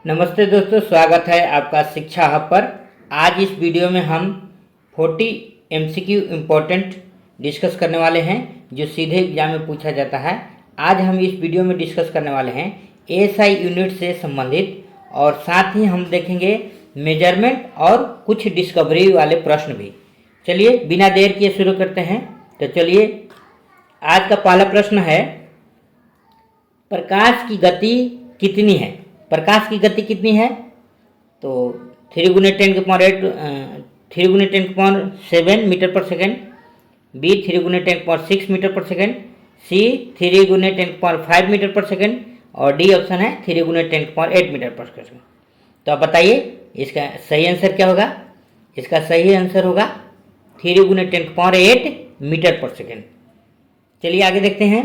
नमस्ते दोस्तों, स्वागत है आपका शिक्षा हब पर। आज इस वीडियो में हम 40 एमसीक्यू इम्पोर्टेंट डिस्कस करने वाले हैं जो सीधे एग्जाम में पूछा जाता है। आज हम इस वीडियो में डिस्कस करने वाले हैं एएसआई यूनिट से संबंधित, और साथ ही हम देखेंगे मेजरमेंट और कुछ डिस्कवरी वाले प्रश्न भी। चलिए बिना देर किए शुरू करते हैं। तो चलिए, आज का पहला प्रश्न है, प्रकाश की गति कितनी है? प्रकाश की गति कितनी है? तो 3 × 10⁸ 3 × 10⁷ मीटर पर सेकेंड, बी 3 × 10⁶ मीटर पर सेकेंड, सी 3 × 10⁵ मीटर पर सेकेंड, और डी ऑप्शन है 3 × 10⁸ मीटर पर सेकेंड। तो आप बताइए इसका सही आंसर क्या होगा? इसका सही आंसर होगा 3 × 10⁸ मीटर पर सेकेंड। चलिए आगे देखते हैं।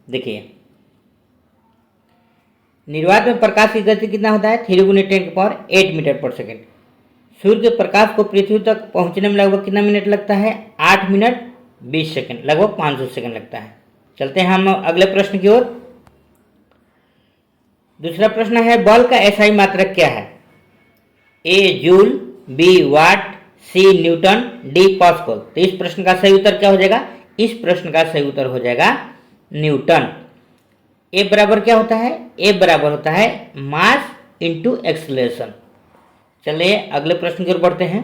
देखिए, निर्वात में प्रकाश की गति कितना होता है? 3 × 10⁸ मीटर पर सेकेंड। सूर्य के प्रकाश को पृथ्वी तक पहुंचने में लगभग कितना मिनट लगता है? 8 मिनट 20 सेकेंड, लगभग 500 सेकेंड लगता है। चलते हैं हम अगले प्रश्न की ओर। दूसरा प्रश्न है, बल का एसआई मात्रक क्या है? ए जूल, बी वाट, सी न्यूटन, डी पास्कल। तो इस प्रश्न का सही उत्तर क्या हो जाएगा? इस प्रश्न का सही उत्तर हो जाएगा न्यूटन। ए बराबर क्या होता है? ए बराबर होता है मास इंटू एक्सीलरेशन। चलिए अगले प्रश्न की ओर बढ़ते हैं।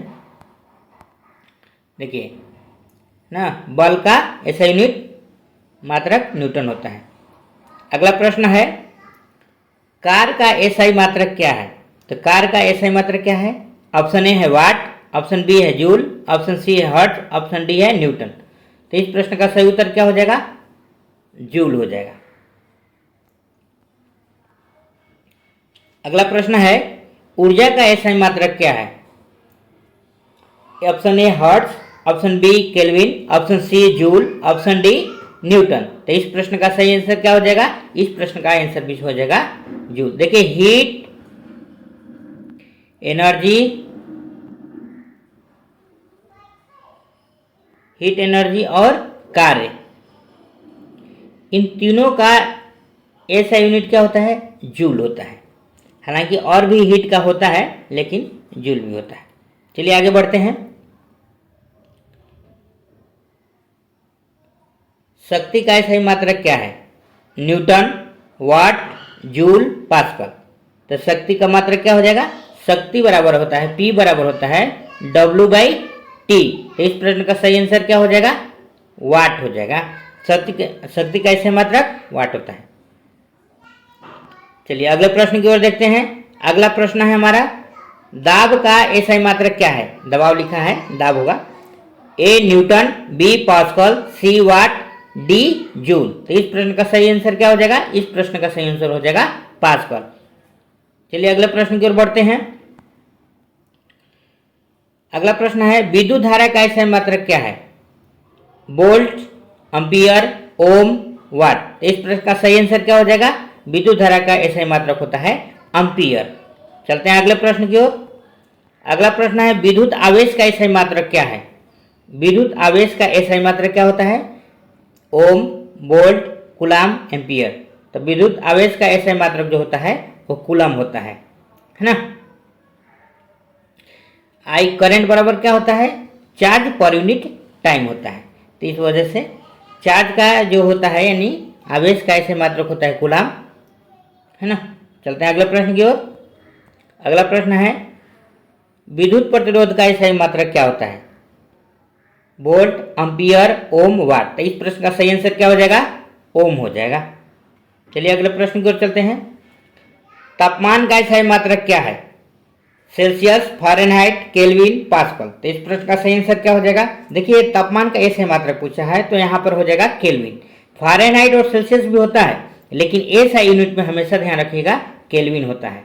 देखिए ना, बल का ऐसा यूनिट मात्रक न्यूटन होता है। अगला प्रश्न है, कार का एसआई मात्रक क्या है? तो कार का एसआई मात्रक क्या है? ऑप्शन ए है वाट, ऑप्शन बी है जूल, ऑप्शन सी है हर्ट्ज, ऑप्शन डी है न्यूटन। तो इस प्रश्न का सही उत्तर क्या हो जाएगा? जूल हो जाएगा। अगला प्रश्न है, ऊर्जा का एसआई मात्रक क्या है? Option A hertz, option B kelvin, option C joule, option D newton. तो इस प्रश्न का सही आंसर क्या हो जाएगा? इस प्रश्न का आंसर भी हो जाएगा जूल। देखिए, हीट एनर्जी और कार्य, इन तीनों का एसआई यूनिट क्या होता है? जूल होता है। हालांकि और भी हीट का होता है, लेकिन जूल भी होता है। चलिए आगे बढ़ते हैं। शक्ति का सही मात्रक क्या है? न्यूटन, वाट, जूल, पास्कल। तो शक्ति का मात्रक क्या हो जाएगा? शक्ति बराबर होता है P बराबर होता है W/T। तो इस प्रश्न का सही आंसर क्या हो जाएगा? वाट हो जाएगा। शक्ति का सही मात्रक वाट होता है। चलिए अगले प्रश्न की ओर देखते हैं। अगला प्रश्न है हमारा, दाब का एसआई मात्रक क्या है? दबाव लिखा है, दाब होगा। A newton, B pascal, C watt, D joule. तो इस प्रश्न का सही आंसर क्या हो जाएगा? इस प्रश्न का सही आंसर हो जाएगा पास्कल। चलिए अगले प्रश्न की ओर बढ़ते हैं। अगला प्रश्न है, विद्युत धारा का एसआई मात्रक क्या है? वोल्ट, एम्पियर, ओम, वाट। तो इस प्रश्न का सही आंसर क्या हो जाएगा? विद्युत धारा का एसआई मात्रक होता है एम्पियर। चलते हैं अगले प्रश्न की ओर। अगला प्रश्न है, विद्युत आवेश का एसआई मात्रक क्या है? विद्युत आवेश का एसआई मात्रक क्या होता है? ओम, वोल्ट, कूलाम, एम्पियर। तो विद्युत आवेश का एसआई मात्रक जो होता है वो कूलाम होता है ना। आई करंट बराबर क्या होता है? चार्ज पर यूनिट टाइम होता है। तो इस वजह से चार्ज का जो होता है, यानी आवेश का एसआई मात्रक होता है कूलाम, है ना। चलते हैं अगले प्रश्न की ओर। अगला प्रश्न है, विद्युत प्रतिरोध का एसआई मात्रक क्या होता है? वोल्ट, एम्पियर, ओम, वाट। तो इस प्रश्न का सही आंसर क्या हो जाएगा? ओम हो जाएगा। चलिए अगले प्रश्न की ओर चलते हैं। तापमान का एसआई मात्रक क्या है? Celsius, Fahrenheit, kelvin, pascal. तो इस प्रश्न का सही आंसर क्या हो जाएगा? देखिए, तापमान का एसआई मात्रक पूछा है तो यहाँ पर हो जाएगा केल्विन। फ़ारेनहाइट और सेल्सियस भी होता है, लेकिन एसआई यूनिट में हमेशा ध्यान रखिएगा केल्विन होता है।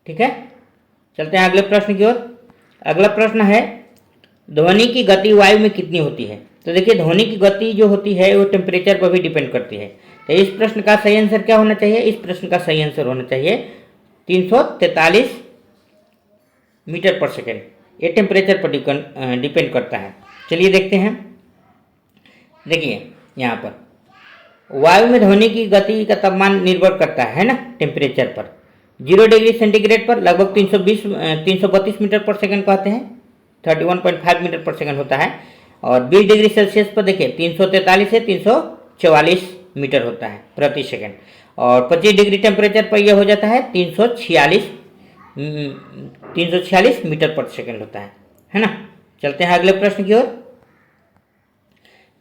ठीक है, चलते हैं अगले प्रश्न की ओर। अगला प्रश्न है, ध्वनि की गति वायु में कितनी होती है? तो देखिए, ध्वनि की गति जो होती है वो टेम्परेचर पर भी डिपेंड करती है। तो इस प्रश्न का सही आंसर क्या होना चाहिए? इस प्रश्न का सही आंसर होना चाहिए 343 मीटर पर सेकेंड। ये टेम्परेचर पर डिपेंड करता है। चलिए देखते हैं। देखिए यहाँ पर वायु में ध्वनि की गति का तापमान निर्भर करता है ना टेम्परेचर पर। 0 डिग्री सेंटीग्रेड पर लगभग 332 मीटर पर सेकंड कहते हैं, 31.5 मीटर पर सेकंड होता है। और 20 डिग्री सेल्सियस पर देखिए 343 से 344 मीटर होता है प्रति सेकंड। और 25 डिग्री टेम्परेचर पर यह हो जाता है 346 मीटर पर सेकंड होता है ना। चलते हैं अगले प्रश्न की ओर।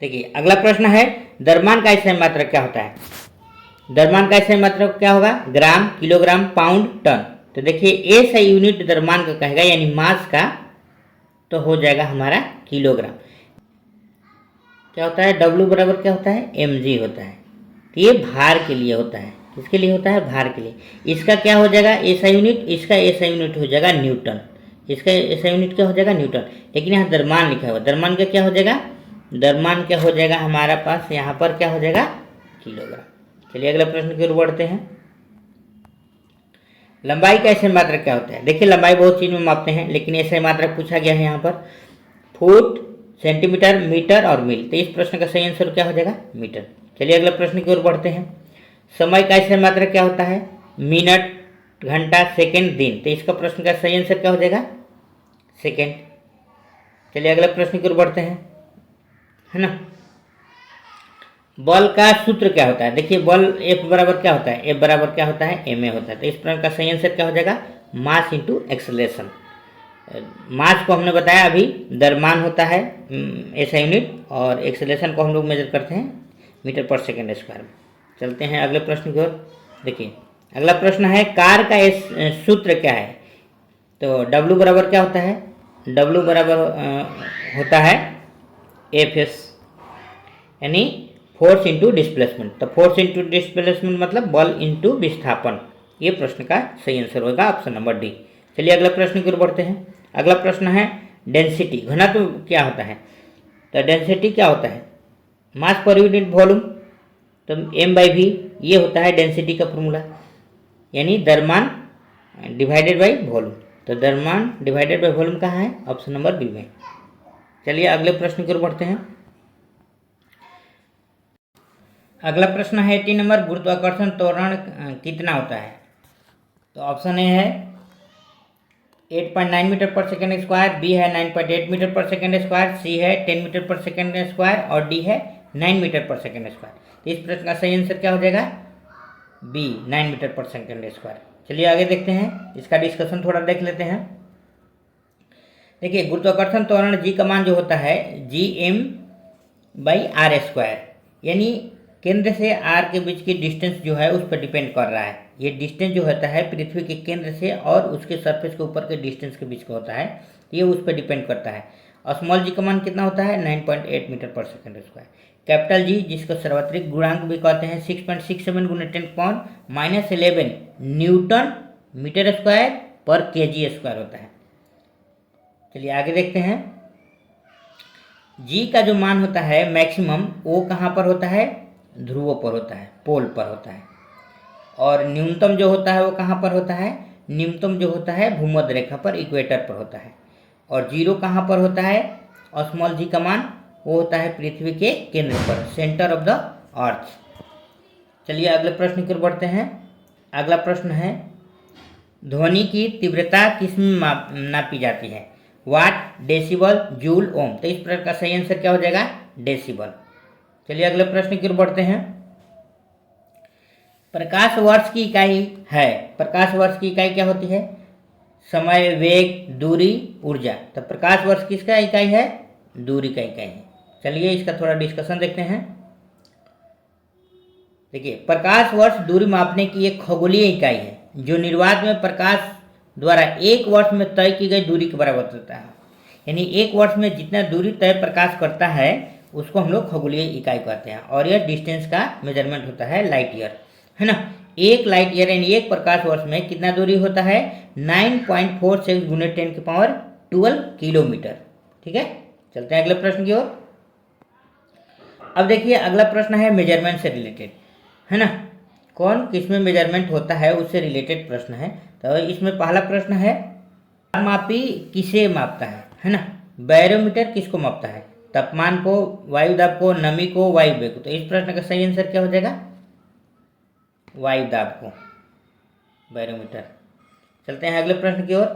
देखिए अगला प्रश्न है, द्रव्यमान का SI मात्रक क्या होता है? द्रव्यमान का SI मात्रक क्या होगा? ग्राम, किलोग्राम, पाउंड, टन। तो देखिए SI यूनिट द्रव्यमान का कहेगा यानी मास का, तो हो जाएगा हमारा किलोग्राम। क्या होता है? W बराबर क्या होता है? mg होता है। तो ये भार के लिए होता है। किसके लिए होता है? भार के लिए। इसका क्या हो जाएगा SI यूनिट? इसका SI यूनिट हो जाएगा न्यूटन। इसका SI यूनिट क्या हो जाएगा? न्यूटन। लेकिन यहाँ द्रव्यमान लिखा हुआ, द्रव्यमान का क्या हो जाएगा? द्रव्यमान क्या हो जाएगा हमारा पास यहाँ पर? क्या हो जाएगा? किलोग्राम। चलिए अगले प्रश्न की ओर बढ़ते हैं। लंबाई का SI मात्रक क्या होता है? देखिए लंबाई बहुत चीज में मापते हैं, लेकिन SI मात्रक पूछा गया है यहाँ पर फुट, सेंटीमीटर, मीटर और मील। तो इस प्रश्न का सही आंसर क्या हो जाएगा? मीटर। चलिए अगले प्रश्न की ओर बढ़ते हैं। समय का SI मात्रक क्या होता है? मिनट, घंटा, सेकंड, दिन। तो इसका प्रश्न का सही आंसर क्या हो जाएगा? सेकंड। चलिए अगले प्रश्न की ओर बढ़ते हैं, है ना। बल का सूत्र क्या होता है? देखिए बल F बराबर क्या होता है? F बराबर क्या होता है? ma होता है। तो इस प्रश्न का सही आंसर क्या हो जाएगा? Mass into acceleration. मास को हमने बताया अभी द्रव्यमान होता है SI यूनिट, और एक्सेलरेशन को हम लोग मेजर करते हैं मीटर पर सेकेंड स्क्वायर में। चलते हैं अगले प्रश्न की ओर। देखिए अगला प्रश्न है, कार का सूत्र क्या है? तो W बराबर क्या होता है? W बराबर होता है Fs, यानी फोर्स इंटू डिस्प्लेसमेंट। तो फोर्स इंटू डिस्प्लेसमेंट मतलब बल इंटू विस्थापन। ये प्रश्न का सही आंसर होगा ऑप्शन नंबर डी। चलिए अगला प्रश्न की ओर बढ़ते हैं। अगला प्रश्न है, डेंसिटी, घनत्व क्या होता है? तो डेंसिटी क्या होता है? मास पर यूनिट वॉल्यूम। तो m/v ये होता है डेंसिटी का फॉर्मूला, यानी द्रव्यमान डिवाइडेड बाई वॉल्यूम। तो द्रव्यमान डिवाइडेड बाई वॉल्यूम कहाँ है? ऑप्शन नंबर बी में। चलिए अगले प्रश्न की ओर बढ़ते हैं। अगला प्रश्न है 18 नंबर, गुरुत्वाकर्षण त्वरण कितना होता है? तो ऑप्शन ए है 8.9 मीटर पर सेकेंड स्क्वायर, बी है 9.8 मीटर पर सेकेंड स्क्वायर, सी है 10 मीटर पर सेकेंड स्क्वायर और डी है 9 मीटर पर सेकेंड स्क्वायर। तो इस प्रश्न का सही आंसर क्या हो जाएगा? बी, 9 मीटर पर सेकेंड स्क्वायर। चलिए आगे देखते हैं, इसका डिस्कशन थोड़ा देख लेते हैं। देखिए गुरुत्वाकर्षण त्वरण जी का मान जो होता है Gm/r², यानी केंद्र से आर के बीच की डिस्टेंस जो है उस पर डिपेंड कर रहा है। ये डिस्टेंस जो होता है पृथ्वी के केंद्र से और उसके सरफेस के ऊपर के डिस्टेंस के बीच का होता है, ये उस पर डिपेंड करता है। और स्मॉल जी का मान कितना होता है? 9.8 मीटर पर सेकेंड स्क्वायर। कैपिटल जी, जिसको सर्वात्रिक गुणांक भी कहते हैं, 6.67 × 10⁻11 न्यूटन मीटर स्क्वायर पर kg स्क्वायर होता है। चलिए आगे देखते हैं। जी का जो मान होता है मैक्सिमम, वो कहाँ पर होता है? ध्रुवों पर होता है, पोल पर होता है। और न्यूनतम जो होता है वो कहाँ पर होता है? न्यूनतम जो होता है भूमध्य रेखा पर, इक्वेटर पर होता है। और जीरो कहाँ पर होता है? और स्मॉल जी का मान वो होता है पृथ्वी के केंद्र पर, सेंटर ऑफ द अर्थ। चलिए अगले प्रश्न की ओर बढ़ते हैं। अगला प्रश्न है, ध्वनि की तीव्रता किसमें नापी जाती है? वाट, डेसिबल, जूल, ओम। तो इस प्रश्न का सही आंसर क्या हो जाएगा? डेसिबल। चलिए अगले प्रश्न की ओर बढ़ते हैं। प्रकाश वर्ष की इकाई है, प्रकाश वर्ष की इकाई क्या होती है? समय, वेग, दूरी, ऊर्जा। तो प्रकाश वर्ष किसका इकाई है? दूरी का इकाई है। चलिए इसका थोड़ा डिस्कशन देखते हैं। देखिए प्रकाश वर्ष दूरी मापने की एक खगोलीय इकाई है जो निर्वात में प्रकाश द्वारा एक वर्ष में तय की गई दूरी के बराबर होता है। यानी एक वर्ष में जितना दूरी तय प्रकाश करता है उसको हम लोग खगोलीय इकाई कहते हैं। और यह डिस्टेंस का मेजरमेंट होता है लाइट ईयर, है ना। एक लाइट ईयर यानी एक प्रकाश वर्ष में कितना दूरी होता है? 9.46 × 10⁻12 किलोमीटर। ठीक है, चलते हैं अगले प्रश्न की ओर। अब देखिए अगला प्रश्न है मेजरमेंट से रिलेटेड, है ना। कौन किसमें मेजरमेंट होता है उससे रिलेटेड प्रश्न है। तो इसमें पहला प्रश्न है, मापी किसे मापता है ना। बैरोमीटर किसको मापता है? तापमान को, वायु दाब को, नमी को, वायु वेग को। तो इस प्रश्न का सही आंसर क्या हो जाएगा? वायु दाब को। बैरोमीटर। चलते हैं अगले प्रश्न की ओर।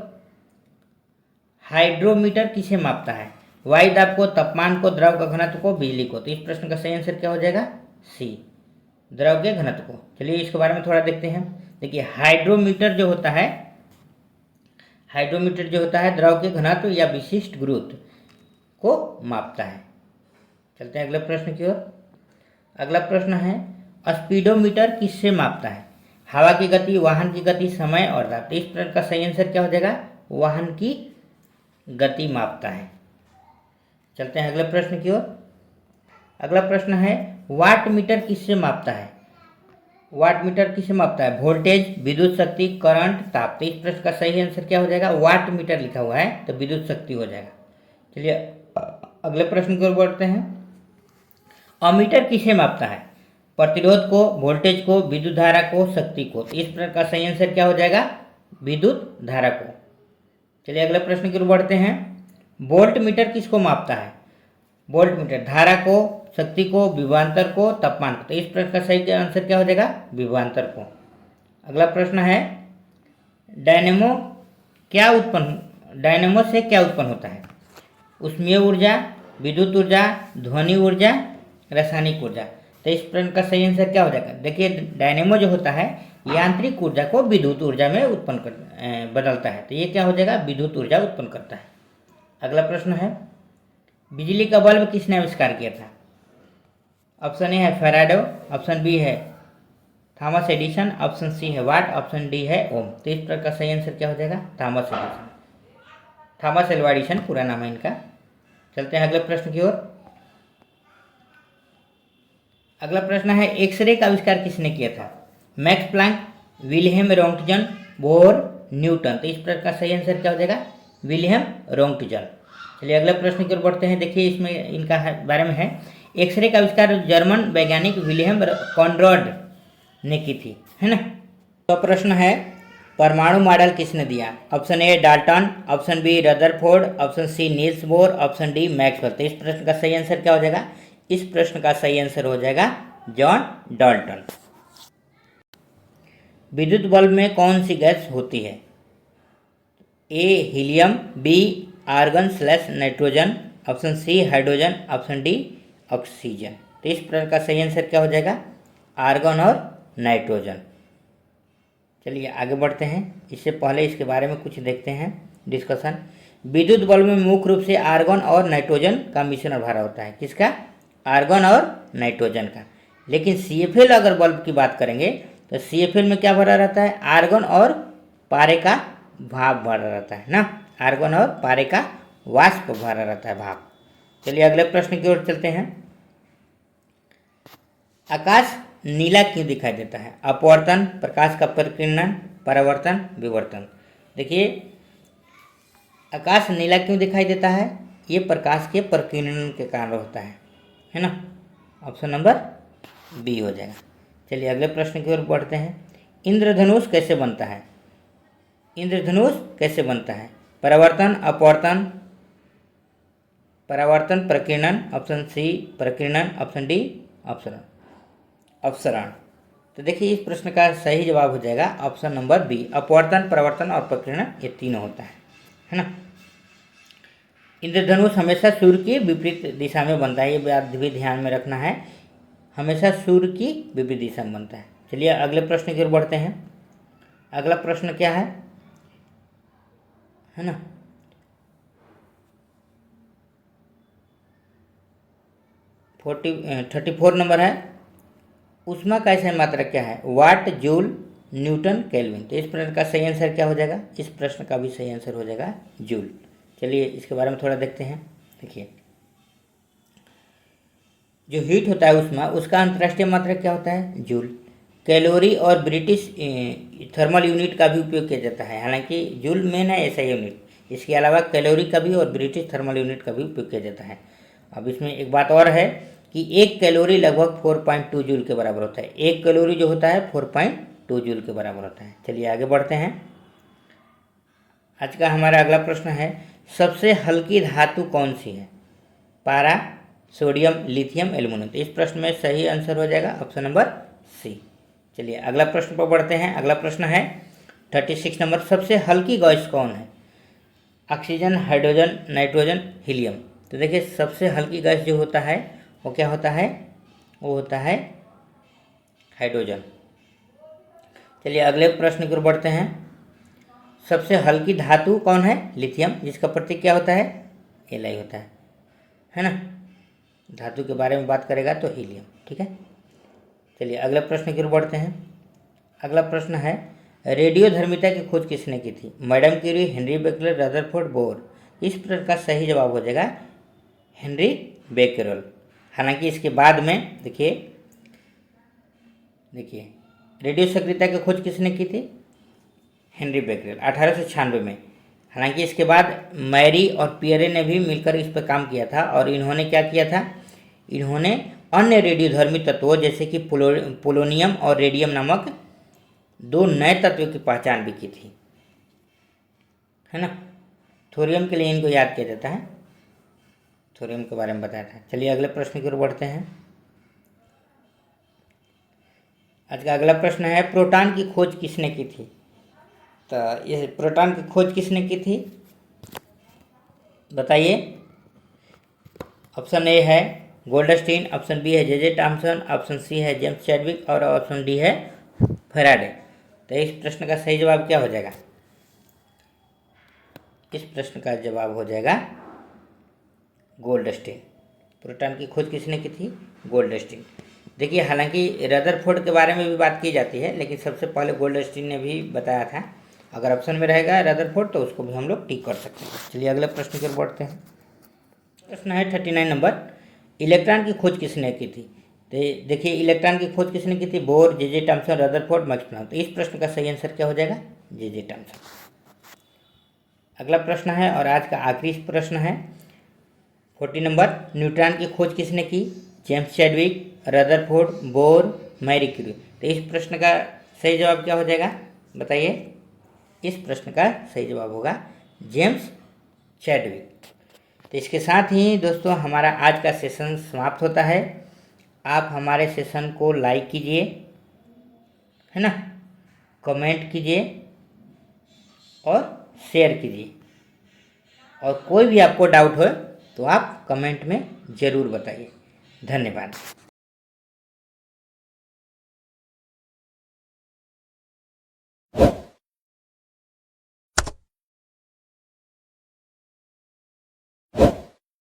हाइड्रोमीटर किसे मापता है? वायु दाब को, तापमान को, द्रव का घनत्व को, बिजली को। तो इस प्रश्न का सही आंसर क्या हो जाएगा? सी, द्रव के घनत्व को। चलिए इसके बारे में थोड़ा देखते हैं। देखिए हाइड्रोमीटर जो होता है द्रव के घनत्व या विशिष्ट गुरुत्व को मापता है। चलते हैं अगले प्रश्न की ओर। अगला प्रश्न है स्पीडोमीटर किससे मापता है? हवा की गति, वाहन की गति, समय और दाब। तो इस प्रश्न का सही आंसर क्या हो जाएगा? वाहन की गति मापता है। चलते हैं अगले प्रश्न की ओर। अगला प्रश्न है वाट मीटर किससे मापता है? वाट मीटर किससे मापता है? वोल्टेज, विद्युत शक्ति, करंट, ताप। तो इस प्रश्न का सही आंसर क्या हो जाएगा? वाट मीटर लिखा हुआ है तो विद्युत शक्ति हो जाएगा। चलिए अगले प्रश्न की ओर बढ़ते हैं। अमीटर किसे मापता है? प्रतिरोध को, वोल्टेज को, विद्युत धारा को, शक्ति को। तो इस प्रश्न का सही आंसर क्या हो जाएगा? विद्युत धारा को। चलिए अगले प्रश्न की ओर बढ़ते हैं। वोल्ट मीटर किसको मापता है? वोल्ट मीटर धारा को, शक्ति को, विभवांतर को, तापमान को। तो इस प्रश्न का सही आंसर क्या हो जाएगा? विभवांतर को। अगला प्रश्न है डायनेमो से क्या उत्पन्न होता है? ऊष्मीय ऊर्जा, विद्युत ऊर्जा, ध्वनि ऊर्जा, रासायनिक ऊर्जा। तो इस प्रश्न का सही आंसर क्या हो जाएगा? देखिए डायनेमो जो होता है यांत्रिक ऊर्जा को विद्युत ऊर्जा में बदलता है। तो ये क्या हो जाएगा? विद्युत ऊर्जा उत्पन्न करता है। अगला प्रश्न है बिजली का बल्ब किसने आविष्कार किया था? ऑप्शन ए है फैराडे, ऑप्शन बी है थॉमस एडिसन, ऑप्शन सी है वाट, ऑप्शन डी है ओम। तो इस प्रकार का सही आंसर क्या हो जाएगा? थॉमस एल्वा एडिसन पूरा नाम है इनका। चलते हैं अगले प्रश्न की ओर। अगला प्रश्न है एक्सरे का आविष्कार किसने किया था? Max Planck, Wilhelm Roentgen, Bohr, Newton. तो इस प्रकार का सही आंसर क्या हो जाएगा? Wilhelm Roentgen. चलिए अगले प्रश्न की ओर बढ़ते हैं। देखिए इसमें इनका बारे में है एक्सरे का आविष्कार जर्मन वैज्ञानिक विल्हेम कॉनराड ने की थी, है ना। तो प्रश्न है परमाणु मॉडल किसने दिया? Option A Dalton, option B Rutherford, option C Niels Bohr, option D Maxwell. तो इस प्रश्न का सही आंसर क्या हो जाएगा? इस प्रश्न का सही आंसर हो जाएगा जॉन डाल्टन। विद्युत बल्ब में कौन सी गैस होती है? A helium, B argon nitrogen, option C hydrogen, option D oxygen. तो इस प्रकार का सही आंसर क्या हो जाएगा? आर्गन और नाइट्रोजन। चलिए आगे बढ़ते हैं। इससे पहले इसके बारे में कुछ देखते हैं डिस्कशन। विद्युत बल्ब में मुख्य रूप से आर्गन और नाइट्रोजन का मिश्रण भरा होता है। किसका? आर्गन और नाइट्रोजन का। लेकिन CFL अगर बल्ब की बात करेंगे तो CFL में क्या भरा रहता है? आर्गन और पारे का भाप भरा रहता है ना। आर्गन और पारे का वाष्प भरा रहता है, भाप। चलिए अगले प्रश्न की ओर चलते हैं। आकाश नीला क्यों दिखाई देता है? अपवर्तन, प्रकाश का परिकिरण, परावर्तन, विवर्तन। देखिए आकाश नीला क्यों दिखाई देता है? ये प्रकाश के परिकिरण के कारण होता है ना। ऑप्शन नंबर बी हो जाएगा। चलिए अगले प्रश्न की ओर बढ़ते हैं। इंद्रधनुष कैसे बनता है? इंद्रधनुष कैसे बनता है? परावर्तन, अपवर्तन, परावर्तन, प्रकीर्णन, ऑप्शन सी प्रकीर्णन, ऑप्शन डी अपसरण। तो देखिए इस प्रश्न का सही जवाब हो जाएगा ऑप्शन नंबर बी, अपवर्तन, परावर्तन और प्रकीर्णन, ये तीनों होता है ना। इंद्रधनुष हमेशा सूर्य की विपरीत दिशा में बनता है, ये बात भी ध्यान में रखना है। हमेशा सूर्य की विपरीत दिशा में बनता है। चलिए अगले प्रश्न की ओर बढ़ते हैं। अगला प्रश्न क्या है ना, 34 नंबर है। ऊष्मा का ऐसा मात्रक क्या है? वाट, जूल, न्यूटन, केल्विन। तो इस प्रश्न का सही आंसर क्या हो जाएगा? इस प्रश्न का भी सही आंसर हो जाएगा जूल। चलिए इसके बारे में थोड़ा देखते हैं। देखिए जो हीट होता है ऊष्मा, उसका अंतर्राष्ट्रीय मात्रक क्या होता है? जूल। कैलोरी और ब्रिटिश थर्मल यूनिट का भी उपयोग किया जाता है, हालांकि जूल मेन है ऐसा यूनिट। इसके अलावा कैलोरी का भी और ब्रिटिश थर्मल यूनिट का भी उपयोग किया जाता है। अब इसमें एक बात और है कि एक कैलोरी लगभग 4.2 जूल के बराबर होता है। एक कैलोरी जो होता है 4.2 जूल के बराबर होता है। चलिए आगे बढ़ते हैं। आज का हमारा अगला प्रश्न है सबसे हल्की धातु कौन सी है? पारा, सोडियम, लिथियम, एल्युमिनियम। तो इस प्रश्न में सही आंसर हो जाएगा ऑप्शन नंबर सी। चलिए अगला प्रश्न पर बढ़ते हैं। अगला प्रश्न है 36 नंबर, सबसे हल्की गैस कौन है? Oxygen, hydrogen, nitrogen, helium. तो देखिए सबसे हल्की गैस जो होता है वो क्या होता है? वो होता है हाइड्रोजन। चलिए अगले प्रश्न की ओर बढ़ते हैं। सबसे हल्की धातु कौन है? लिथियम, जिसका प्रतीक क्या होता है? Li होता है ना। धातु के बारे में बात करेगा तो हीलियम। ठीक है, चलिए अगले प्रश्न की ओर बढ़ते हैं। अगला प्रश्न है, रेडियोधर्मिता की खोज किसने की थी? Madam Curie, Henri Becquerel, Rutherford, Bohr. इस प्रश्न का सही जवाब हो जाएगा हेनरी बेकरल। हालांकि इसके बाद में देखिए रेडियो सक्रियता की खोज किसने की थी? हेनरी बेकरल 1896 में। हालांकि इसके बाद मैरी और पियरे ने भी मिलकर इस पर काम किया था और इन्होंने क्या किया था? इन्होंने अन्य रेडियोधर्मी तत्वों जैसे कि पोलोनियम और रेडियम नामक 2 नए तत्वों की पहचान भी की थी, है ना। थोरियम के लिए इनको याद किया जाता है, थोरियम के बारे में बताया था। चलिए अगले प्रश्न की ओर बढ़ते हैं। आज का अगला प्रश्न है, प्रोटॉन की खोज किसने की थी? तो ये प्रोटॉन की खोज किसने की थी बताइए? ऑप्शन ए है गोल्डस्टीन, ऑप्शन बी है जे थॉमसन, ऑप्शन सी है जेम्स चैडविक और ऑप्शन डी है फैराडे। तो इस प्रश्न का सही जवाब क्या हो जाएगा? इस प्रश्न का जवाब हो जाएगा गोल्डस्टीन। प्रोटॉन की खोज किसने की थी? गोल्डस्टीन। देखिए हालांकि रदरफोर्ड के बारे में भी बात की जाती है, लेकिन सबसे पहले गोल्डस्टीन ने भी बताया था। अगर ऑप्शन में रहेगा रदरफोर्ड तो उसको भी हम लोग टिक कर सकते हैं। चलिए अगले प्रश्न की ओर बढ़ते हैं। प्रश्न है 39 नंबर, इलेक्ट्रॉन की खोज किसने की थी? तो देखिए इलेक्ट्रॉन की खोज किसने की थी? Bohr, J Thomson, Rutherford, Max Planck. तो इस प्रश्न का सही आंसर क्या हो जाएगा? J Thomson. अगला प्रश्न है और आज का आखिरी प्रश्न है 40 नंबर, न्यूट्रॉन की खोज किसने की? James Chadwick, Rutherford, Bohr, Marie Curie. तो इस प्रश्न का सही जवाब क्या हो जाएगा बताइए? इस प्रश्न का सही जवाब होगा जेम्स चैडविक। तो इसके साथ ही दोस्तों हमारा आज का सेशन समाप्त होता है। आप हमारे सेशन को लाइक कीजिए, है ना, कमेंट कीजिए और शेयर कीजिए। और कोई भी आपको डाउट हो तो आप कमेंट में ज़रूर बताइए। धन्यवाद।